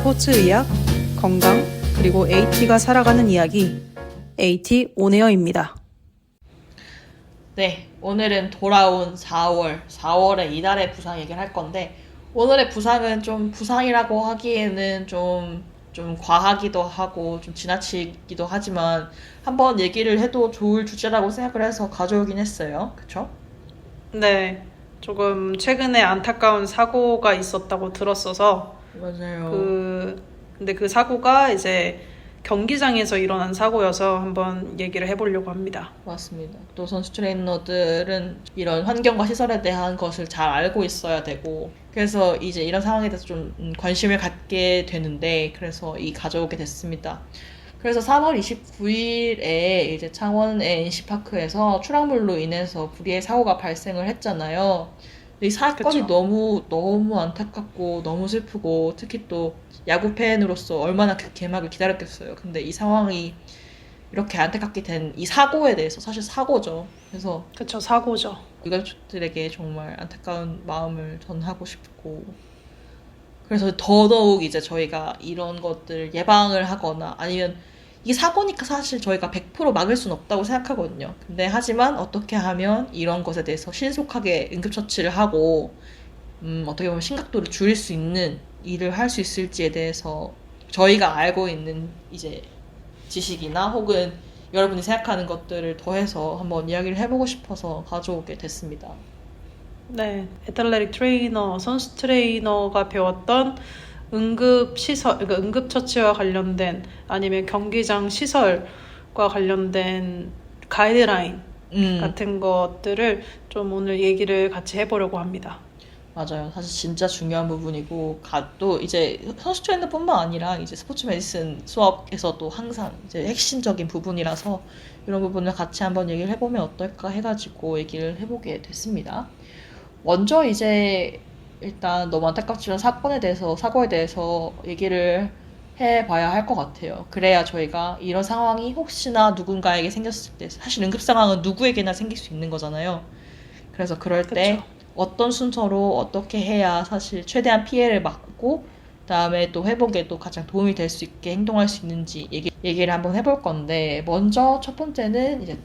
스포츠 의학, 건강, 그리고 AT가 살아가는 이야기, AT 온에어입니다. 네, 오늘은 돌아온 4월에 이달의 부상 얘기를 할 건데, 오늘의 부상은 좀 부상이라고 하기에는 좀 과하기도 하고 좀 지나치기도 하지만 한번 얘기를 해도 좋을 주제라고 생각을 해서 가져오긴 했어요. 그쵸? 네, 조금 최근에 안타까운 사고가 있었다고 들었어서 맞아요. 근데 그 사고가 이제 경기장에서 일어난 사고여서 한번 얘기를 해보려고 합니다. 맞습니다. 또 선수 트레이너들은 이런 환경과 시설에 대한 것을 잘 알고 있어야 되고, 그래서 이제 이런 상황에 대해서 좀 관심을 갖게 되는데, 그래서 가져오게 됐습니다. 그래서 3월 29일에 이제 창원의 NC파크에서 추락물로 인해서 불의의 사고가 발생을 했잖아요. 이 사건이 그쵸. 너무 안타깝고 너무 슬프고, 특히 또 야구 팬으로서 얼마나 그 개막을 기다렸겠어요. 근데 이 상황이 이렇게 안타깝게 된 이 사고에 대해서, 사실 사고죠. 그래서 그쵸, 사고죠. 유가족들에게 정말 안타까운 마음을 전하고 싶고, 그래서 더더욱 이제 저희가 이런 것들 예방을 하거나, 아니면 이게 사고니까 사실 저희가 100% 막을 수는 없다고 생각하거든요. 근데 하지만 어떻게 하면 이런 것에 대해서 신속하게 응급처치를 하고 어떻게 보면 심각도를 줄일 수 있는 일을 할 수 있을지에 대해서 저희가 알고 있는 이제 지식이나 혹은 여러분이 생각하는 것들을 더해서 한번 이야기를 해보고 싶어서 가져오게 됐습니다. 네, 애틀레틱 트레이너, 선수 트레이너가 배웠던 응급시설, 그러니까 응급처치와 관련된 아니면 경기장 시설과 관련된 가이드라인 같은 것들을 좀 오늘 얘기를 같이 해보려고 합니다. 맞아요. 사실 진짜 중요한 부분이고, 또 이제 선수 트레이너뿐만 아니라 이제 스포츠 메디슨 수업에서도 항상 이제 핵심적인 부분이라서 이런 부분을 같이 한번 얘기를 해보면 어떨까 해가지고 얘기를 해보게 됐습니다. 먼저 이제 일단 너무 안타깝지만 사고에 대해서 얘기를 해봐야 할 것 같아요. 그래야 저희가 이런 상황이 혹시나 누군가에게 생겼을 때, 사실 응급 상황은 누구에게나 생길 수 있는 거잖아요. 그래서 그럴 때 그쵸. 어떤 순서로 어떻게 해야 사실 최대한 피해를 막고 그다음에 또 회복에도 가장 도움이 될 수 있게 행동할 수 있는지 얘기를 한번 해볼 건데, 먼저 첫 번째는 이제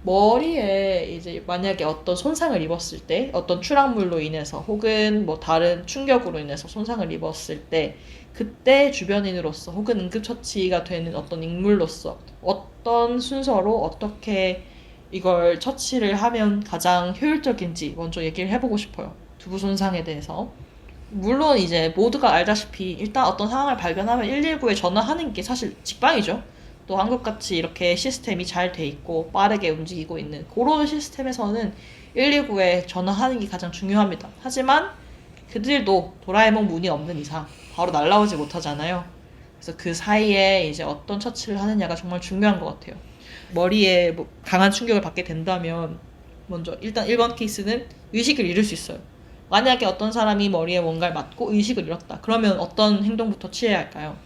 머리에 이제 만약에 어떤 손상을 입었을 때, 어떤 추락물로 인해서 혹은 뭐 다른 충격으로 인해서 손상을 입었을 때, 그때 주변인으로서 혹은 응급처치가 되는 어떤 인물로서 어떤 순서로 어떻게 이걸 처치를 하면 가장 효율적인지 먼저 얘기를 해보고 싶어요. 두부 손상에 대해서. 물론 이제 모두가 알다시피 일단 어떤 상황을 발견하면 119에 전화하는 게 사실 직방이죠. 또 한국같이 이렇게 시스템이 잘 돼 있고 빠르게 움직이고 있는 그런 시스템에서는 119에 전화하는 게 가장 중요합니다. 하지만 그들도 도라에몽 문이 없는 이상 바로 날라오지 못하잖아요. 그래서 그 사이에 이제 어떤 처치를 하느냐가 정말 중요한 것 같아요. 머리에 뭐 강한 충격을 받게 된다면 먼저 일단 1번 케이스는 의식을 잃을 수 있어요. 만약에 어떤 사람이 머리에 뭔가를 맞고 의식을 잃었다. 그러면 어떤 행동부터 취해야 할까요?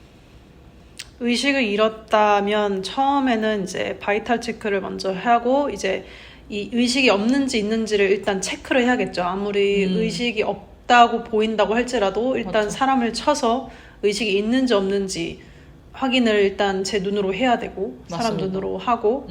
의식을 잃었다면 처음에는 이제 바이탈 체크를 먼저 하고 이제 이 의식이 없는지 있는지를 일단 체크를 해야겠죠. 아무리 의식이 없다고 보인다고 할지라도 일단 맞죠. 사람을 쳐서 의식이 있는지 없는지 확인을 일단 제 눈으로 해야 되고 사람 맞습니다. 눈으로 하고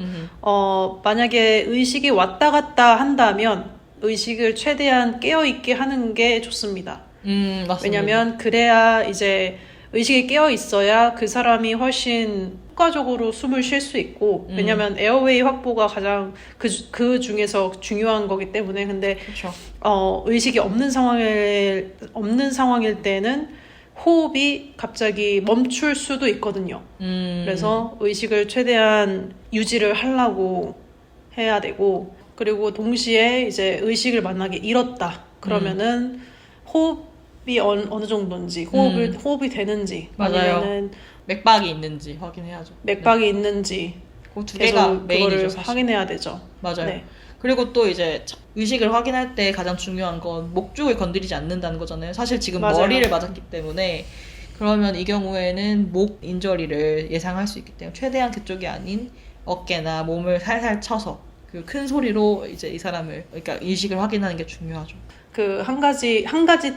만약에 의식이 왔다 갔다 한다면 의식을 최대한 깨어있게 하는 게 좋습니다. 맞습니다. 왜냐면 그래야 이제 의식이 깨어 있어야 그 사람이 훨씬 효과적으로 숨을 쉴 수 있고, 왜냐면 에어웨이 확보가 가장 그 중에서 중요한 거기 때문에. 근데 그렇죠. 의식이 없는 상황일 때는 호흡이 갑자기 멈출 수도 있거든요. 그래서 의식을 최대한 유지를 하려고 해야 되고, 그리고 동시에 이제 의식을 만약에 잃었다 그러면은 호흡이 어느 정도인지, 호흡이 되는지, 맞아요. 아니면은 맥박이 있는지 확인해야죠. 맥박이 있는지 그 두 개가 계속 메인이죠, 그거를 사실. 확인해야 되죠. 맞아요. 네. 그리고 또 이제 의식을 확인할 때 가장 중요한 건 목 쪽을 건드리지 않는다는 거잖아요. 사실 지금 맞아요. 머리를 맞았기 때문에, 그러면 이 경우에는 목 인저리를 예상할 수 있기 때문에 최대한 그쪽이 아닌 어깨나 몸을 살살 쳐서 그 큰 소리로 이제 이 사람을, 그러니까 의식을 확인하는 게 중요하죠. 그 한 가지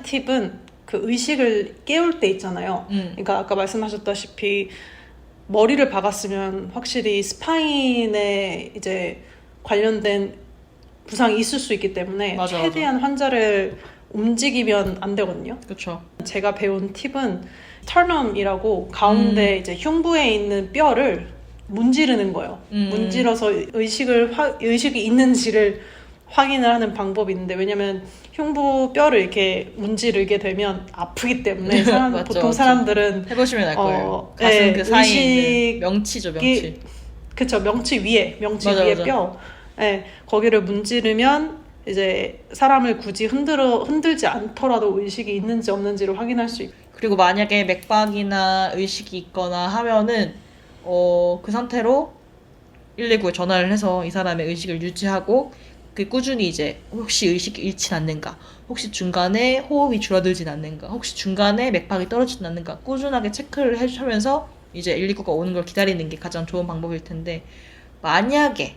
팁은 그 의식을 깨울 때 있잖아요. 그러니까 아까 말씀하셨다시피 머리를 박았으면 확실히 스파인에 이제 관련된 부상이 있을 수 있기 때문에 맞아, 최대한 환자를 움직이면 안 되거든요. 그렇죠. 제가 배운 팁은 터넘이라고 가운데 이제 흉부에 있는 뼈를 문지르는 거예요. 문질러서 의식이 있는지를 확인을 하는 방법이 있는데, 왜냐면 흉부 뼈를 이렇게 문지르게 되면 아프기 때문에 맞죠, 보통 맞죠. 사람들은 해보시면 알 거예요. 가슴 그 사이에 있는 명치죠, 명치. 그쵸, 명치 맞아, 위에 맞아. 뼈, 예, 거기를 문지르면 이제 사람을 굳이 흔들지 않더라도 의식이 있는지 없는지를 확인할 수 있고. 그리고 만약에 맥박이나 의식이 있거나 하면은 그 상태로 119에 전화를 해서 이 사람의 의식을 유지하고 그 꾸준히 이제 혹시 의식이 잃진 않는가, 혹시 중간에 호흡이 줄어들진 않는가, 혹시 중간에 맥박이 떨어지진 않는가 꾸준하게 체크를 해주면서 이제 119가 오는 걸 기다리는 게 가장 좋은 방법일 텐데, 만약에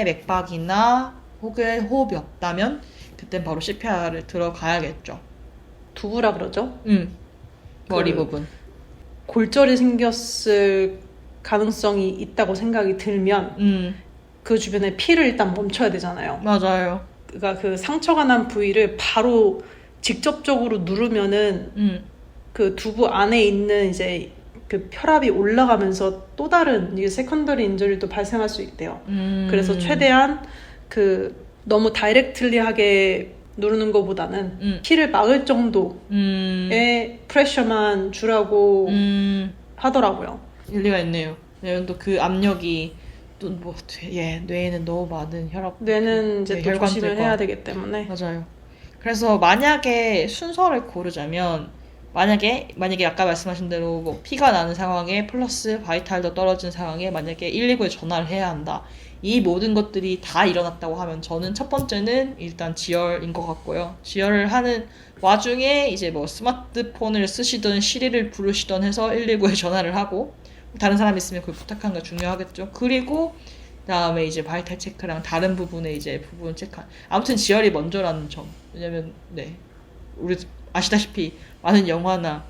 맥박이나 혹은 호흡이 없다면 그땐 바로 CPR을 들어가야겠죠. 두부라 그러죠? 머리 그 부분. 골절이 생겼을 가능성이 있다고 생각이 들면 그 주변에 피를 일단 멈춰야 되잖아요. 맞아요. 그러니까 그 상처가 난 부위를 바로 직접적으로 누르면은 그 두부 안에 있는 이제 그 혈압이 올라가면서 또 다른 이게 세컨더리 인저리도 발생할 수 있대요. 그래서 최대한 그 너무 다이렉틀리하게 누르는 것보다는 피를 막을 정도의 프레셔만 주라고 하더라고요. 일리가 있네요. 왜냐면 또 그 압력이 또 뭐 뇌에는 너무 많은 뇌는 이제 또 혈관들과. 조심을 해야 되기 때문에. 맞아요. 그래서 만약에 순서를 고르자면 만약에 아까 말씀하신 대로 뭐 피가 나는 상황에 플러스 바이탈도 떨어진 상황에 만약에 119에 전화를 해야 한다. 이 모든 것들이 다 일어났다고 하면 저는 첫 번째는 일단 지혈인 것 같고요. 지혈을 하는 와중에 이제 뭐 스마트폰을 쓰시든 시리를 부르시든 해서 119에 전화를 하고 다른 사람이 있으면 그걸 부탁하는 게 중요하겠죠. 그리고 그다음에 이제 바이탈 체크랑 다른 부분에 이제 부분 체크. 아무튼 지혈이 먼저라는 점. 왜냐면 우리 아시다시피 많은 영화나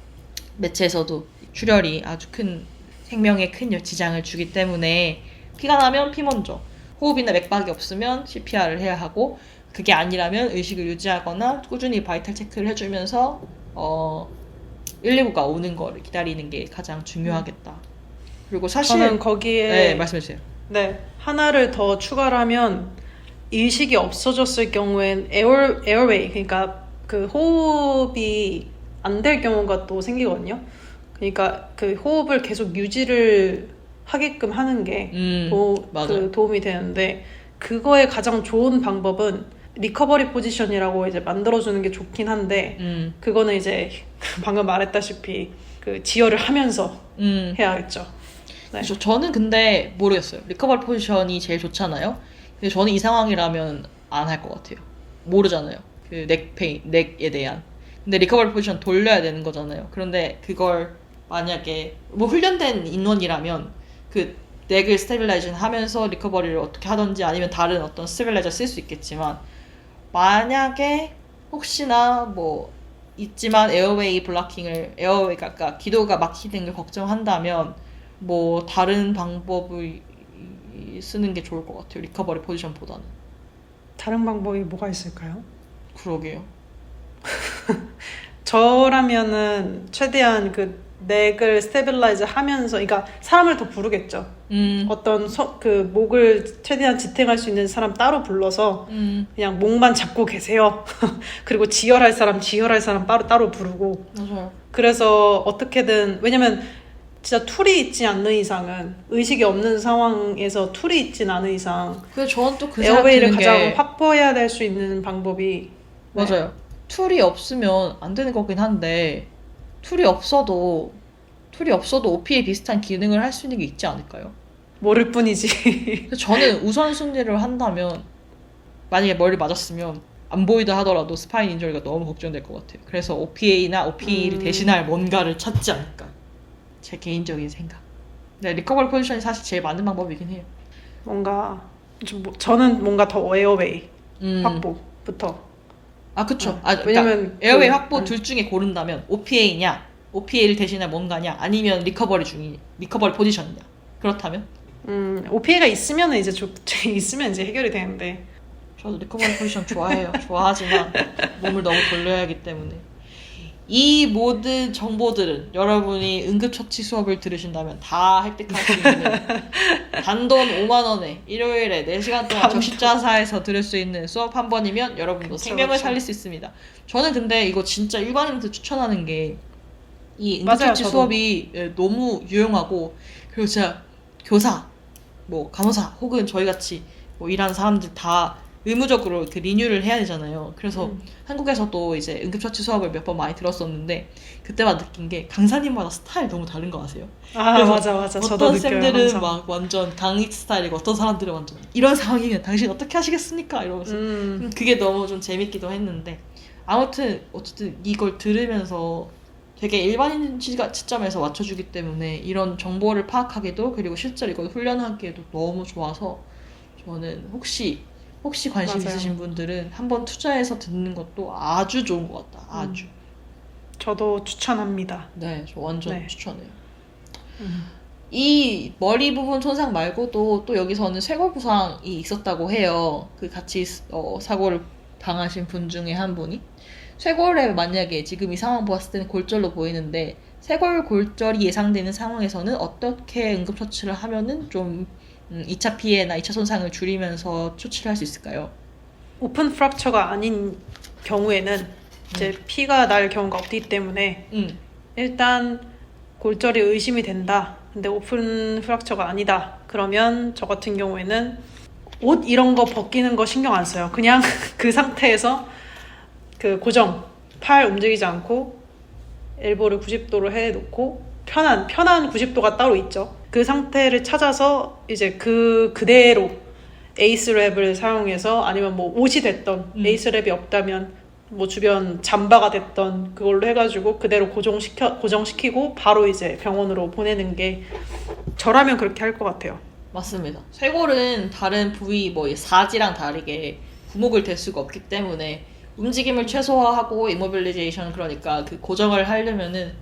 매체에서도 출혈이 아주 큰 생명에 큰 지장을 주기 때문에 피가 나면 피 먼저, 호흡이나 맥박이 없으면 CPR을 해야 하고, 그게 아니라면 의식을 유지하거나 꾸준히 바이탈 체크를 해주면서 119가 오는 거를 기다리는 게 가장 중요하겠다. 그리고 사실 저는 거기에 말씀해주세요. 네, 하나를 더 추가를 하면 의식이 없어졌을 경우엔 에어웨이, 그러니까 그 호흡이 안 될 경우가 또 생기거든요. 그러니까 그 호흡을 계속 유지를 하게끔 하는 게 그 도움이 되는데, 그거의 가장 좋은 방법은 리커버리 포지션이라고 이제 만들어주는 게 좋긴 한데 그거는 이제 방금 말했다시피 그 지혈을 하면서 해야겠죠. 네. 저는 근데 모르겠어요. 리커버리 포지션이 제일 좋잖아요. 근데 저는 이 상황이라면 안 할 것 같아요. 모르잖아요. 그 넥에 대한. 근데 리커버리 포지션 돌려야 되는 거잖아요. 그런데 그걸 만약에 뭐 훈련된 인원이라면 그 넥을 스테빌라이징 하면서 리커버리를 어떻게 하든지 아니면 다른 어떤 스테빌라이저 쓸 수 있겠지만, 만약에 혹시나 뭐 있지만 에어웨이 블락킹을 그러니까 기도가 막히는 걸 걱정한다면 뭐 다른 방법을 쓰는 게 좋을 것 같아요. 리커버리 포지션보다는. 다른 방법이 뭐가 있을까요? 그러게요. 저라면은 최대한 그 넥을 스테빌라이즈 하면서, 그러니까 사람을 더 부르겠죠. 어떤 그 목을 최대한 지탱할 수 있는 사람 따로 불러서 그냥 목만 잡고 계세요. 그리고 지혈할 사람 따로 부르고. 맞아요. 그래서 어떻게든, 왜냐면 진짜 툴이 있지 않는 이상은, 의식이 없는 상황에서 툴이 있진 않은 이상 근데 저는 또 그 생각 에어웨이를 드는 가장 게 확보해야 될 수 있는 방법이. 맞아요. 툴이 없으면 안 되는 거긴 한데 툴이 없어도 OP에 비슷한 기능을 할 수 있는 게 있지 않을까요? 모를 뿐이지. 근데 저는 우선순위를 한다면 만약에 머리를 맞았으면 안 보이다 하더라도 스파인 인저리가 너무 걱정될 것 같아요. 그래서 OPA나 OP를 대신할 뭔가를 찾지 않을까. 제 개인적인 생각. 네, 리커버리 포지션이 사실 제일 맞는 방법이긴 해요. 뭔가 저는 뭔가 더 에어웨이 확보부터. 아, 그쵸. 왜냐면 에어웨이 확보 둘 중에 고른다면 OPA냐, OPA를 대신할 뭔가냐, 아니면 리커버리 포지션이냐. 그렇다면? OPA가 있으면 이제 있으면 이제 해결이 되는데. 저도 리커버리 포지션 좋아해요. 좋아하지만 몸을 너무 돌려야 하기 때문에. 이 모든 정보들은 여러분이 응급처치 수업을 들으신다면 다 획득할 수 있는 단돈 5만 원에 일요일에 4시간 동안 적십자사에서 들을 수 있는 수업 한 번이면 여러분도 생명을 살릴 수 있습니다. 저는 근데 이거 진짜 일반인한테 추천하는 게 이 응급처치 수업이 너무 유용하고, 그리고 진짜 교사, 뭐 간호사 혹은 저희같이 뭐 일하는 사람들 다 의무적으로 그 리뉴를 해야 되잖아요. 그래서 한국에서도 이제 응급처치 수업을 몇 번 많이 들었었는데 그때만 느낀 게 강사님마다 스타일 너무 다른 거 아세요? 아, 맞아. 저도 어떤 느껴요, 쌤들은 항상. 막 완전 강의 스타일이고 어떤 사람들은 완전 이런 상황이면 당신 어떻게 하시겠습니까? 이러면서 그게 너무 좀 재밌기도 했는데, 아무튼 어쨌든 이걸 들으면서 되게 일반인 시점에서 맞춰주기 때문에 이런 정보를 파악하기도, 그리고 실제로 이걸 훈련하기에도 너무 좋아서 저는 혹시 관심 맞아요. 있으신 분들은 한번 투자해서 듣는 것도 아주 좋은 것 같다. 아주. 저도 추천합니다. 네, 저 완전 네. 추천해요. 이 머리 부분 손상 말고도 또 여기서는 쇄골 부상이 있었다고 해요. 그 같이 사고를 당하신 분 중에 한 분이. 쇄골에 만약에 지금 이 상황 보았을 때는 골절로 보이는데, 쇄골 골절이 예상되는 상황에서는 어떻게 응급처치를 하면은 좀 2차 피해나 2차 손상을 줄이면서 조치를 할 수 있을까요? 오픈 프랙처가 아닌 경우에는 이제 피가 날 경우가 없기 때문에 일단 골절이 의심이 된다. 근데 오픈 프랙처가 아니다. 그러면 저 같은 경우에는 옷 이런 거 벗기는 거 신경 안 써요. 그냥 그 상태에서 그 고정, 팔 움직이지 않고 엘보를 90도로 해놓고 편한 90도가 따로 있죠. 그 상태를 찾아서 이제 그대로 에이스랩을 사용해서, 아니면 뭐 옷이 됐던 에이스랩이 없다면 뭐 주변 잠바가 됐던 그걸로 해가지고 그대로 고정시키고 바로 이제 병원으로 보내는 게 저라면 그렇게 할 것 같아요. 맞습니다. 쇄골은 다른 부위, 뭐 사지랑 다르게 구목을 댈 수가 없기 때문에 움직임을 최소화하고 이모빌리제이션, 그러니까 그 고정을 하려면은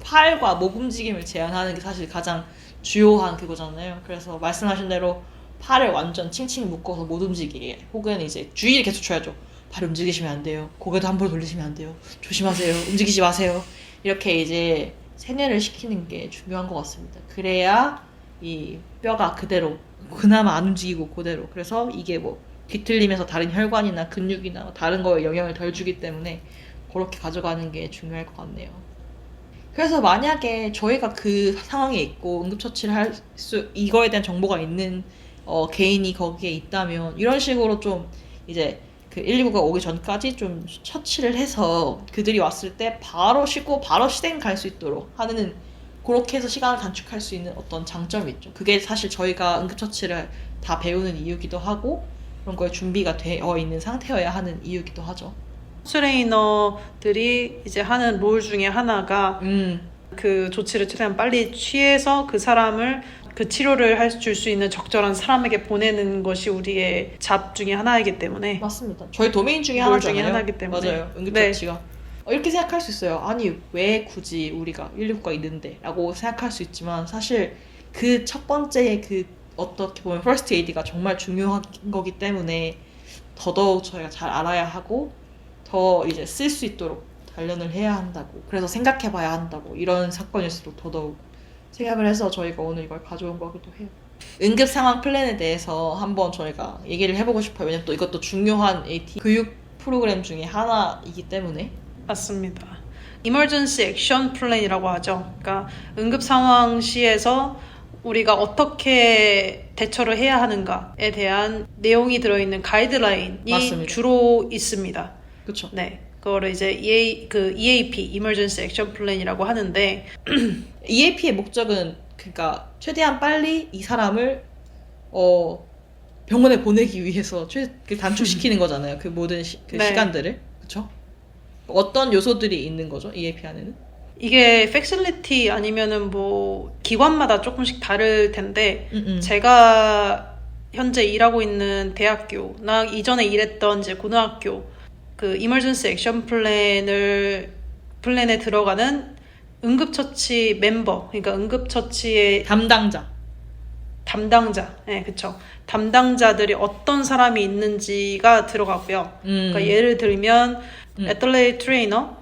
팔과 목 움직임을 제한하는 게 사실 가장 주요한 그거잖아요. 그래서 말씀하신 대로 팔을 완전 칭칭 묶어서 못 움직이게, 혹은 이제 주의를 계속 줘야죠. 팔 움직이시면 안 돼요. 고개도 함부로 돌리시면 안 돼요. 조심하세요. 움직이지 마세요. 이렇게 이제 세뇌를 시키는 게 중요한 것 같습니다. 그래야 이 뼈가 그대로, 그나마 안 움직이고 그대로, 그래서 이게 뭐 뒤틀리면서 다른 혈관이나 근육이나 다른 거에 영향을 덜 주기 때문에 그렇게 가져가는 게 중요할 것 같네요. 그래서 만약에 저희가 그 상황에 있고 응급처치를 할 이거에 대한 정보가 있는 개인이 거기에 있다면, 이런 식으로 좀 이제 그 119가 오기 전까지 좀 처치를 해서 그들이 왔을 때 바로 쉬고 바로 시댁 갈 수 있도록 하는, 그렇게 해서 시간을 단축할 수 있는 어떤 장점이 있죠. 그게 사실 저희가 응급처치를 다 배우는 이유기도 하고, 그런 거에 준비가 되어 있는 상태여야 하는 이유기도 하죠. 트레이너들이 이제 하는 롤 중에 하나가 그 조치를 최대한 빨리 취해서 그 사람을 그 치료를 줄 수 있는 적절한 사람에게 보내는 것이 우리의 잡 중에 하나이기 때문에. 맞습니다. 저희 도메인 중에 롤 하나잖아요. 중에 하나이기 때문에. 맞아요. 응급처치가. 이렇게 생각할 수 있어요. 아니, 왜 굳이 우리가 119가 있는데? 라고 생각할 수 있지만, 사실 그 첫 번째 어떻게 보면 퍼스트 에이드가 정말 중요한 거기 때문에 더더욱 저희가 잘 알아야 하고 더 이제 쓸 수 있도록 단련을 해야 한다고, 그래서 생각해봐야 한다고, 이런 사건일수록 더더욱 생각을 해서 저희가 오늘 이걸 가져온 거기도 해요. 응급 상황 플랜에 대해서 한번 저희가 얘기를 해보고 싶어요. 왜냐면 또 이것도 중요한 AT 교육 프로그램 중에 하나이기 때문에. 맞습니다. Emergency Action Plan이라고 하죠. 그러니까 응급 상황 시에서 우리가 어떻게 대처를 해야 하는가에 대한 내용이 들어있는 가이드라인이 맞습니다. 주로 있습니다. 그렇죠. 네, 그거를 이제 EAP, Emergency Action Plan이라고 하는데, EAP의 목적은 그러니까 최대한 빨리 이 사람을 병원에 보내기 위해서 단축시키는 거잖아요. 그 모든 네. 시간들을. 그렇죠? 어떤 요소들이 있는 거죠? EAP 안에는? 이게 팩실리티 아니면은 뭐 기관마다 조금씩 다를 텐데, 제가 현재 일하고 있는 대학교나 이전에 일했던 이제 고등학교, 그 이머전시 액션 플랜에 들어가는 응급처치 멤버, 그러니까 응급처치의 담당자, 네, 그쵸. 담당자들이 어떤 사람이 있는지가 들어가고요. 그러니까 예를 들면 애틀레틱 트레이너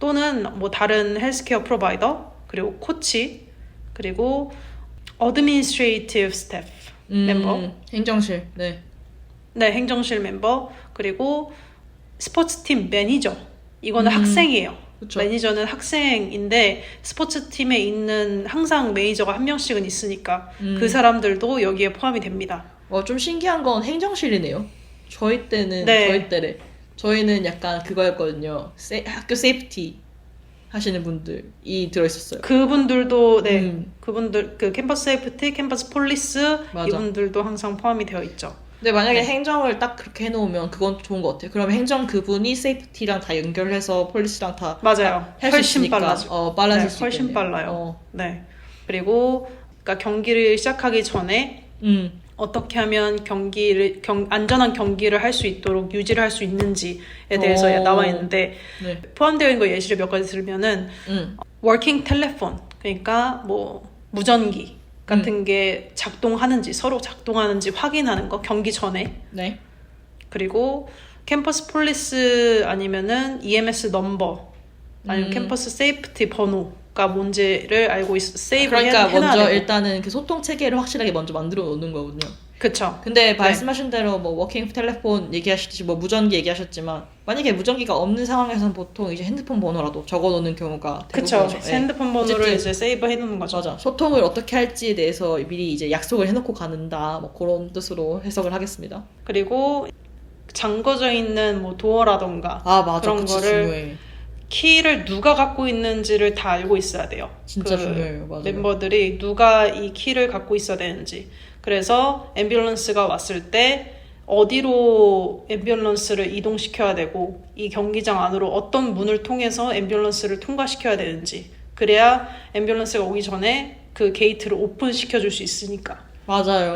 또는 뭐 다른 헬스케어 프로바이더, 그리고 코치, 그리고 administrative staff 멤버, 행정실, 네. 네, 행정실 멤버, 그리고 스포츠팀 매니저. 이거는 학생이에요. 그쵸. 매니저는 학생인데 스포츠팀에 있는 항상 매니저가 한 명씩은 있으니까 그 사람들도 여기에 포함이 됩니다. 좀 신기한 건 행정실이네요. 저희 때는 네. 저희는 약간 그거였거든요. 학교 세이프티 하시는 분들이 들어있었어요. 그분들도 그분들 그 캠퍼스 세이프티, 캠퍼스 폴리스 맞아. 이분들도 항상 포함이 되어 있죠. 근데 만약에 행정을 딱 그렇게 해놓으면 그건 좋은 것 같아요. 그러면 행정 그분이 세이프티랑 다 연결해서 폴리스랑 다 맞아요. 할 수 훨씬 있으니까 빨라져. 빨라질 네, 수 훨씬 있겠네요. 빨라요. 네. 그리고 그러니까 경기를 시작하기 전에 어떻게 하면 안전한 경기를 할 수 있도록 유지를 할 수 있는지에 대해서 나와 있는데 네. 포함되어 있는 거 예시를 몇 가지 들면은 워킹 텔레폰, 그러니까 뭐 무전기 같은 게 서로 작동하는지 확인하는 거 경기 전에. 네. 그리고 캠퍼스 폴리스 아니면은 EMS 넘버 아니면 캠퍼스 세이프티 번호가 뭔지를 알고 세이브 그러니까 해놔야 먼저 되고. 일단은 그 소통 체계를 확실하게 먼저 만들어 놓는 거군요. 그쵸. 근데 말씀하신 대로 뭐 워킹 텔레폰 얘기하셨지, 뭐 무전기 얘기하셨지만 만약에 무전기가 없는 상황에서는 보통 이제 핸드폰 번호라도 적어놓는 경우가 그쵸. 대부분이죠. 핸드폰 번호를 어쨌든 이제 세이브 해놓는 거죠. 맞아. 소통을 어떻게 할지에 대해서 미리 이제 약속을 해놓고 가는다, 뭐 그런 뜻으로 해석을 하겠습니다. 그리고 잠궈져 있는 뭐 도어라던가 맞아. 그런 그치, 거를 중요해. 키를 누가 갖고 있는지를 다 알고 있어야 돼요. 진짜 중요해요. 맞아요. 멤버들이 누가 이 키를 갖고 있어야 되는지. 그래서 앰뷸런스가 왔을 때 어디로 앰뷸런스를 이동시켜야 되고 이 경기장 안으로 어떤 문을 통해서 앰뷸런스를 통과시켜야 되는지. 그래야 앰뷸런스가 오기 전에 그 게이트를 오픈시켜줄 수 있으니까. 맞아요.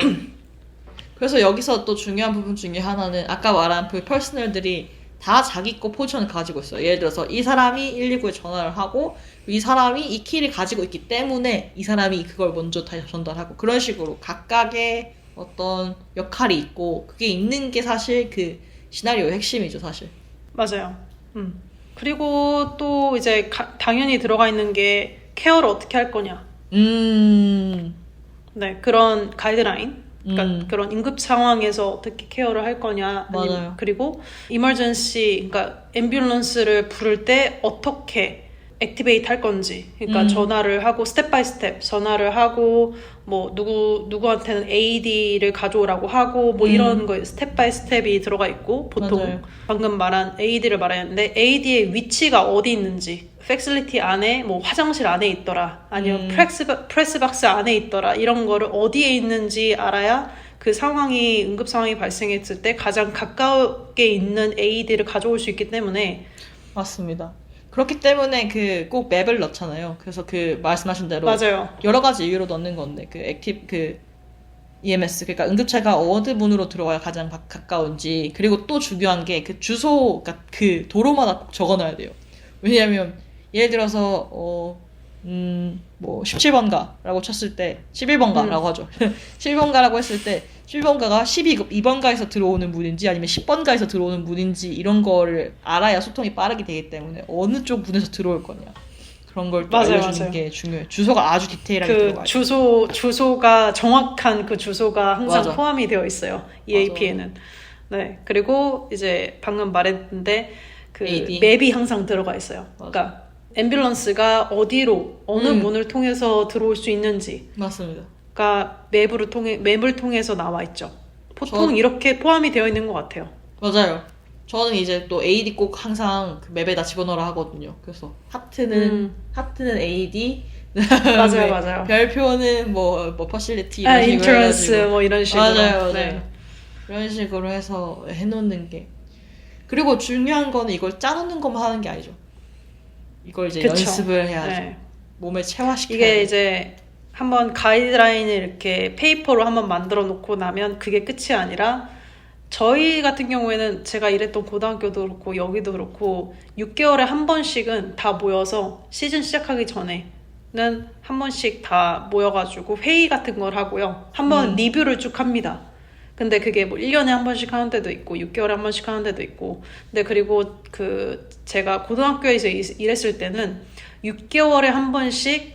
그래서 여기서 또 중요한 부분 중에 하나는 아까 말한 그 퍼스널들이 다 자기 거 포지션을 가지고 있어요. 예를 들어서 이 사람이 119에 전화를 하고 이 사람이 이 키를 가지고 있기 때문에 이 사람이 그걸 먼저 다시 전달하고 그런 식으로 각각의 어떤 역할이 있고 그게 있는 게 사실 그 시나리오의 핵심이죠, 사실. 맞아요. 그리고 또 이제 당연히 들어가 있는 게 케어를 어떻게 할 거냐. 네, 그런 가이드라인. 그러니까 그런 응급 상황에서 어떻게 케어를 할 거냐. 맞아요. 그리고 이머전시, 그러니까 앰뷸런스를 부를 때 어떻게 액티베이트 할 건지. 그러니까 전화를 하고 스텝 바이 스텝 전화를 하고 뭐 누구한테는 AED를 가져오라고 하고 뭐 이런 거 스텝 바이 스텝이 들어가 있고 보통 맞아요. 방금 말한 AED를 말했는데 AED의 위치가 어디 있는지 팩실리티 안에 뭐 화장실 안에 있더라 아니면 프레스박스 안에 있더라 이런 거를 어디에 있는지 알아야 그 상황이 응급 상황이 발생했을 때 가장 가까우게 있는 AED를 가져올 수 있기 때문에 맞습니다. 그렇기 때문에 그 꼭 맵을 넣잖아요. 그래서 그 말씀하신 대로 맞아요. 여러 가지 이유로 넣는 건데 그 EMS 그러니까 응급차가 어느 문으로 들어가야 가장 가까운지 그리고 또 중요한 게 그 주소 그러니까 그 도로마다 꼭 적어놔야 돼요. 왜냐하면 예를 들어서 뭐 17번가라고 쳤을 때 11번가라고 하죠. 11번가라고 했을 때 11번가가 12번가에서 들어오는 문인지 아니면 10번가에서 들어오는 문인지 이런 거를 알아야 소통이 빠르게 되기 때문에 어느 쪽 문에서 들어올 거냐 그런 걸 또 알려주는 게 중요해요. 주소가 아주 디테일하게 들어가요. 주소가 정확한 그 주소가 항상 맞아. 포함이 되어 있어요. EAP에는. 네. 그리고 이제 방금 말했는데 그 AD. 맵이 항상 들어가 있어요. 맞아. 그러니까 앰뷸런스가 어느 문을 통해서 들어올 수 있는지. 맞습니다. 가 맵을 통해서 나와 있죠. 보통 이렇게 포함이 되어 있는 것 같아요. 맞아요. 저는 이제 또 AD 꼭 항상 그 맵에다 집어넣으라 하거든요. 그래서 하트는 AD, 맞아요. 별표는 뭐 퍼실리티 이런 식으로 인트런스 해가지고. 뭐 이런 식으로. 맞아요. 네. 이런 식으로 해서 해놓는 게. 그리고 중요한 거는 이걸 짜놓는 것만 하는 게 아니죠. 이걸 이제 그쵸. 연습을 해야죠. 네. 몸에 체화시켜야 이게 돼요. 이제 한번 가이드라인을 이렇게 페이퍼로 한번 만들어 놓고 나면 그게 끝이 아니라 저희 같은 경우에는 제가 일했던 고등학교도 그렇고 여기도 그렇고 6개월에 한 번씩은 다 모여서 시즌 시작하기 전에는 한 번씩 다 모여가지고 회의 같은 걸 하고요. 한번 리뷰를 쭉 합니다. 근데 그게 뭐 1년에 한 번씩 하는 데도 있고 6개월에 한 번씩 하는 데도 있고. 근데 그리고 그 제가 고등학교에서 일했을 때는 6개월에 한 번씩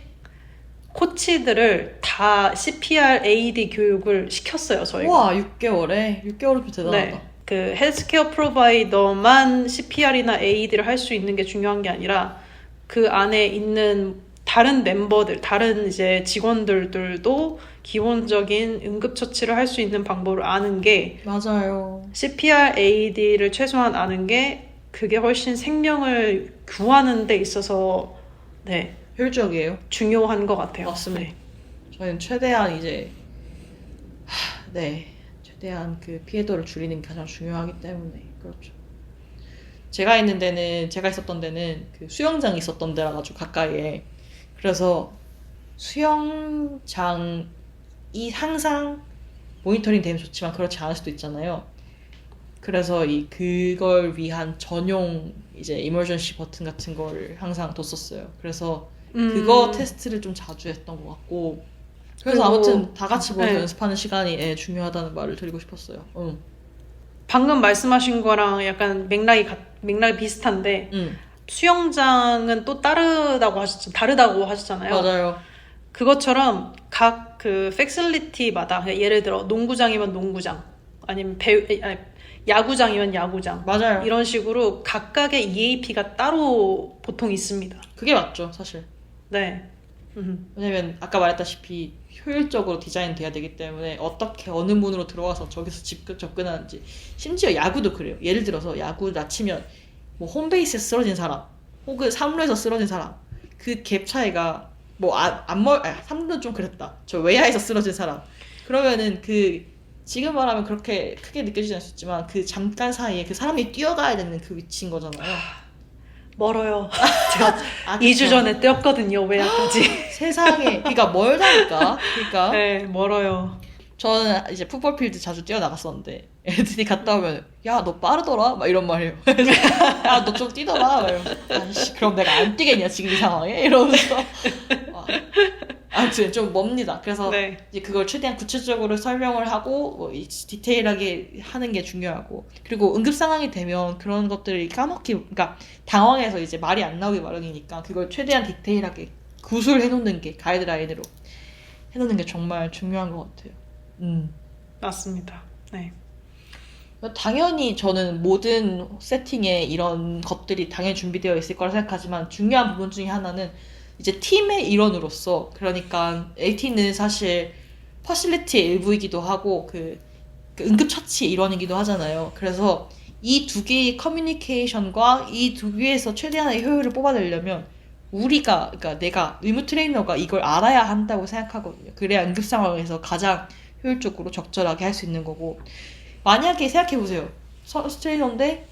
코치들을 다 CPR AED 교육을 시켰어요, 저희가. 와, 6개월에? 6개월이면 대단하다. 네. 그 헬스케어 프로바이더만 CPR이나 AED를 할 수 있는 게 중요한 게 아니라 그 안에 있는 다른 멤버들, 다른 이제 직원들도 기본적인 응급처치를 할 수 있는 방법을 아는 게 맞아요. CPR, AED를 최소한 아는 게 그게 훨씬 생명을 구하는 데 있어서 네, 효율적이에요. 중요한 것 같아요. 맞습니다. 네. 저희는 최대한 이제 최대한 그 피해도를 줄이는 게 가장 중요하기 때문에 그렇죠. 제가 있었던 데는 그 수영장이 있었던 데라 가지고 가까이에. 그래서 수영장이 항상 모니터링 되면 좋지만 그렇지 않을 수도 있잖아요. 그래서 그걸 위한 전용 이제 이머전시 버튼 같은 걸 항상 뒀었어요. 그래서 그거 테스트를 좀 자주 했던 것 같고. 그래서 아무튼 다 같이 모여서 연습하는 시간이 중요하다는 말을 드리고 싶었어요. 방금 말씀하신 거랑 약간 맥락이 비슷한데 수영장은 또 다르다고 하셨잖아요. 맞아요. 그것처럼 각 그 패실리티마다 예를 들어 농구장이면 농구장 아니면 야구장이면 야구장 맞아요. 이런 식으로 각각의 EAP가 따로 보통 있습니다. 그게 맞죠, 사실. 네. 왜냐면 아까 말했다시피 효율적으로 디자인돼야 되기 때문에 어떻게 어느 문으로 들어와서 저기서 접근하는지. 심지어 야구도 그래요. 예를 들어서 야구 다치면 뭐 홈베이스에서 쓰러진 사람 혹은 3루에서 쓰러진 사람 그 갭 차이가 뭐 3루는 좀 그랬다. 저 외야에서 쓰러진 사람 그러면은 지금 말하면 그렇게 크게 느껴지지 않을 수 있지만 그 잠깐 사이에 그 사람이 뛰어가야 되는 그 위치인 거잖아요. 멀어요. 제가 2주 전에 뛰었거든요. 외야까지. 세상에. 그러니까 멀다니까. 그러니까. 네, 멀어요. 저는 이제 풋볼 필드 자주 뛰어나갔었는데 애들이 갔다 오면 야, 너 빠르더라? 막 이런 말이에요. 야, 너 좀 뛰더라? 막 이러면 아이씨, 그럼 내가 안 뛰겠냐 지금 이 상황에? 이러면서 아무튼 좀 멉니다. 그래서 이제 그걸 최대한 구체적으로 설명을 하고 뭐 디테일하게 하는 게 중요하고, 그리고 응급 상황이 되면 그런 것들이 그러니까 당황해서 이제 말이 안 나오기 마련이니까 그걸 최대한 디테일하게 구술해 놓는 게 가이드라인으로 해놓는 게 정말 중요한 것 같아요. 맞습니다. 네. 당연히 저는 모든 세팅에 이런 것들이 당연히 준비되어 있을 거라 생각하지만 중요한 부분 중에 하나는 이제 팀의 일원으로서, 그러니까 AT는 사실 퍼실리티의 일부이기도 하고 그 응급처치의 일원이기도 하잖아요. 그래서 이 두 개의 커뮤니케이션과 이 두 개에서 최대한의 효율을 뽑아내려면 그러니까 내가 의무 트레이너가 이걸 알아야 한다고 생각하거든요. 그래야 응급 상황에서 가장 효율적으로 적절하게 할 수 있는 거고, 만약에 생각해보세요. 선수 트레이너인데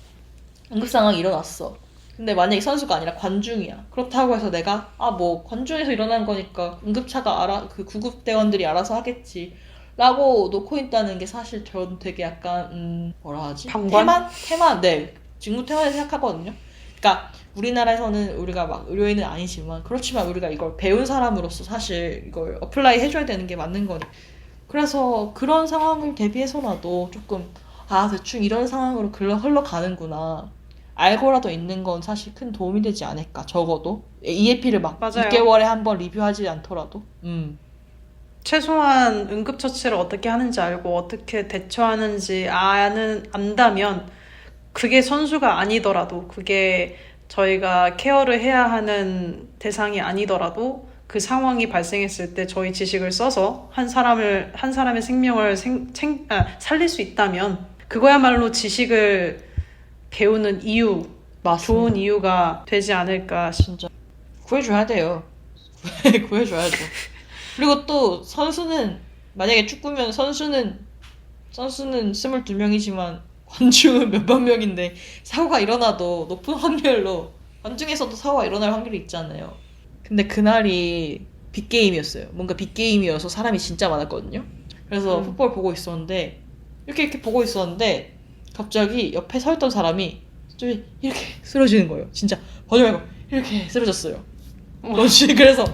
응급 상황이 일어났어. 근데 만약에 선수가 아니라 관중이야. 그렇다고 해서 내가 뭐 관중에서 일어난 거니까 응급차가 그 구급대원들이 알아서 하겠지 라고 놓고 있다는 게 사실 전 되게 약간 뭐라 하지? 방관? 태만 네, 직무태만을 생각하거든요. 그러니까 우리나라에서는 우리가 막 의료인은 아니지만, 그렇지만 우리가 이걸 배운 사람으로서 사실 이걸 어플라이 해줘야 되는 게 맞는 거니. 그래서 그런 상황을 대비해서라도 조금 대충 이런 상황으로 흘러가는구나 알고라도 있는 건 사실 큰 도움이 되지 않을까. 적어도 EAP를 막 맞아요. 6개월에 한 번 리뷰하지 않더라도 최소한 응급처치를 어떻게 하는지 알고 어떻게 대처하는지 안다면, 그게 선수가 아니더라도, 그게 저희가 케어를 해야 하는 대상이 아니더라도 그 상황이 발생했을 때 저희 지식을 써서 한 사람의 생명을 살릴 수 있다면, 그거야말로 지식을 배우는 이유, 맞습니다. 좋은 이유가 되지 않을까. 진짜 구해줘야 돼요. 구해줘야죠. 그리고 또 선수는, 만약에 축구면 선수는 22명이지만 관중은 몇만 명인데 사고가 일어나도 높은 확률로 관중에서도 사고가 일어날 확률이 있잖아요. 근데 그날이 빅게임이었어요. 뭔가 빅게임이어서 사람이 진짜 많았거든요. 그래서 풋볼 보고 있었는데 이렇게 보고 있었는데 갑자기 옆에 서 있던 사람이 좀 이렇게 쓰러지는 거예요. 진짜 버지 말고 이렇게 쓰러졌어요. 그래서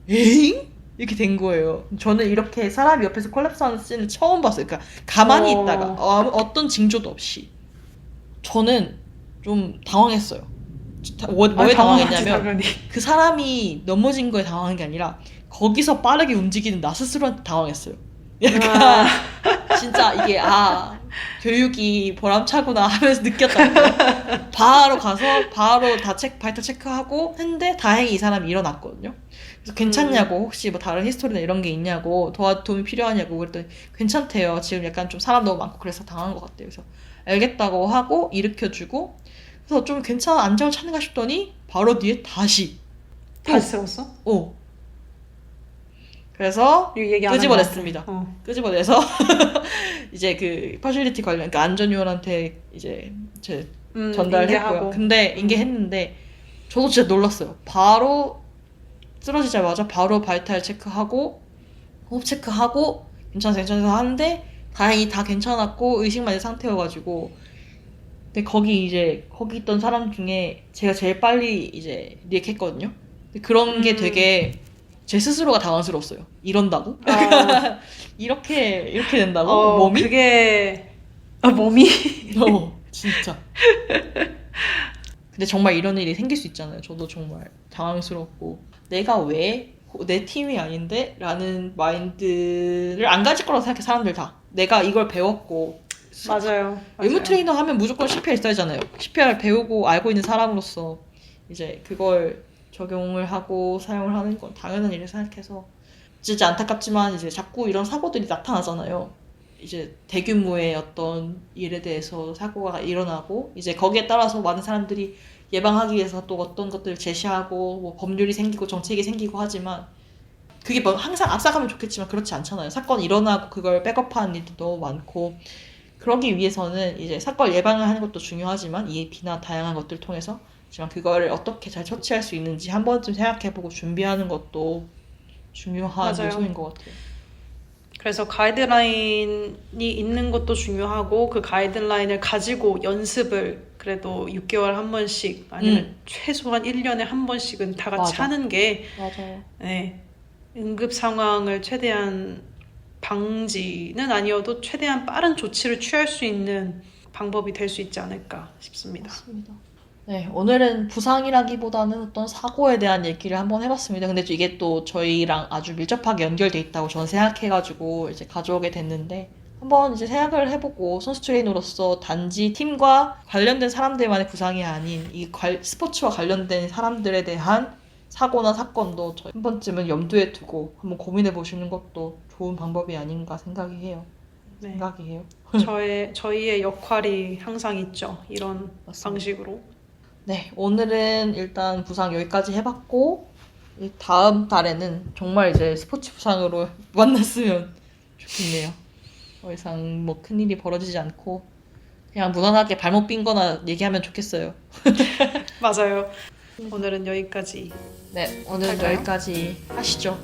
에잉? 이렇게 된 거예요. 저는 이렇게 사람이 옆에서 콜랩스하는 씬을 처음 봤어요. 그러니까 가만히 있다가 어떤 징조도 없이. 저는 좀 당황했어요. 뭐에 당황했냐면 그 사람이 넘어진 거에 당황한 게 아니라 거기서 빠르게 움직이는 나 스스로한테 당황했어요. 약간 진짜 이게 교육이 보람차구나 하면서 느꼈다. 바로 가서 바로 다 바이탈 체크하고 했는데 다행히 이 사람이 일어났거든요. 그래서 괜찮냐고 혹시 뭐 다른 히스토리나 이런 게 있냐고 도움이 필요하냐고 그랬더니 괜찮대요. 지금 약간 좀 사람 너무 많고 그래서 당한 것 같대요. 그래서 알겠다고 하고 일으켜주고 그래서 좀 괜찮아 안정을 찾는가 싶더니 바로 뒤에 다시 쓰러졌어? 그래서 얘기 안 끄집어냈습니다. 끄집어내서 이제 그 퍼실리티 관련 그러니까 안전요원한테 이제 전달했고요. 근데 인계했는데 저도 진짜 놀랐어요. 바로 쓰러지자마자 바로 바이탈 체크하고 호흡 체크하고 괜찮아서 하는데 다행히 다 괜찮았고 의식만 있는 상태여가지고 근데 거기 있던 사람 중에 제가 제일 빨리 이제 리액했거든요. 그런 게 되게 제 스스로가 당황스러웠어요. 이런다고? 이렇게 된다고? 몸이? 그게 몸이? 진짜. 근데 정말 이런 일이 생길 수 있잖아요. 저도 정말 당황스럽고 내가 왜 내 팀이 아닌데? 라는 마인드를 안 가질 거라고 생각해 사람들 다. 내가 이걸 배웠고 맞아요. 의무 트레이너 하면 무조건 CPR 있어야잖아요. CPR 배우고 알고 있는 사람으로서 이제 그걸 적용을 하고 사용을 하는 건 당연한 일을 생각해서 진짜 안타깝지만 이제 자꾸 이런 사고들이 나타나잖아요. 이제 대규모의 어떤 일에 대해서 사고가 일어나고 이제 거기에 따라서 많은 사람들이 예방하기 위해서 또 어떤 것들을 제시하고 뭐 법률이 생기고 정책이 생기고 하지만 그게 뭐 항상 앞서가면 좋겠지만 그렇지 않잖아요. 사건이 일어나고 그걸 백업하는 일도 너무 많고 그러기 위해서는 이제 사건 예방을 하는 것도 중요하지만 EAP나 다양한 것들을 통해서 하지만 그거를 어떻게 잘 처치할 수 있는지 한 번쯤 생각해보고 준비하는 것도 중요한 요소인 것 같아요. 그래서 가이드라인이 있는 것도 중요하고 그 가이드라인을 가지고 연습을 그래도 6개월 한 번씩 아니면 최소한 1년에 한 번씩은 다 같이 하는 게 네, 응급 상황을 최대한 방지는 아니어도 최대한 빠른 조치를 취할 수 있는 방법이 될 수 있지 않을까 싶습니다. 맞습니다. 네, 오늘은 부상이라기보다는 어떤 사고에 대한 얘기를 한번 해봤습니다. 근데 이게 또 저희랑 아주 밀접하게 연결돼 있다고 저는 생각해가지고 이제 가져오게 됐는데 한번 이제 생각을 해보고 선수 트레이너로서 단지 팀과 관련된 사람들만의 부상이 아닌 이 스포츠와 관련된 사람들에 대한 사고나 사건도 한 번쯤은 염두에 두고 한번 고민해 보시는 것도 좋은 방법이 아닌가 생각이 해요. 저희의 역할이 항상 있죠. 이런 맞습니다. 방식으로. 네, 오늘은 일단 부상 여기까지 해봤고 다음 달에는 정말 이제 스포츠 부상으로 만났으면 좋겠네요. 더 이상 뭐 큰일이 벌어지지 않고 그냥 무난하게 발목 삔 거나 얘기하면 좋겠어요. 맞아요. 오늘은 여기까지. 네, 오늘은 여기까지 하시죠.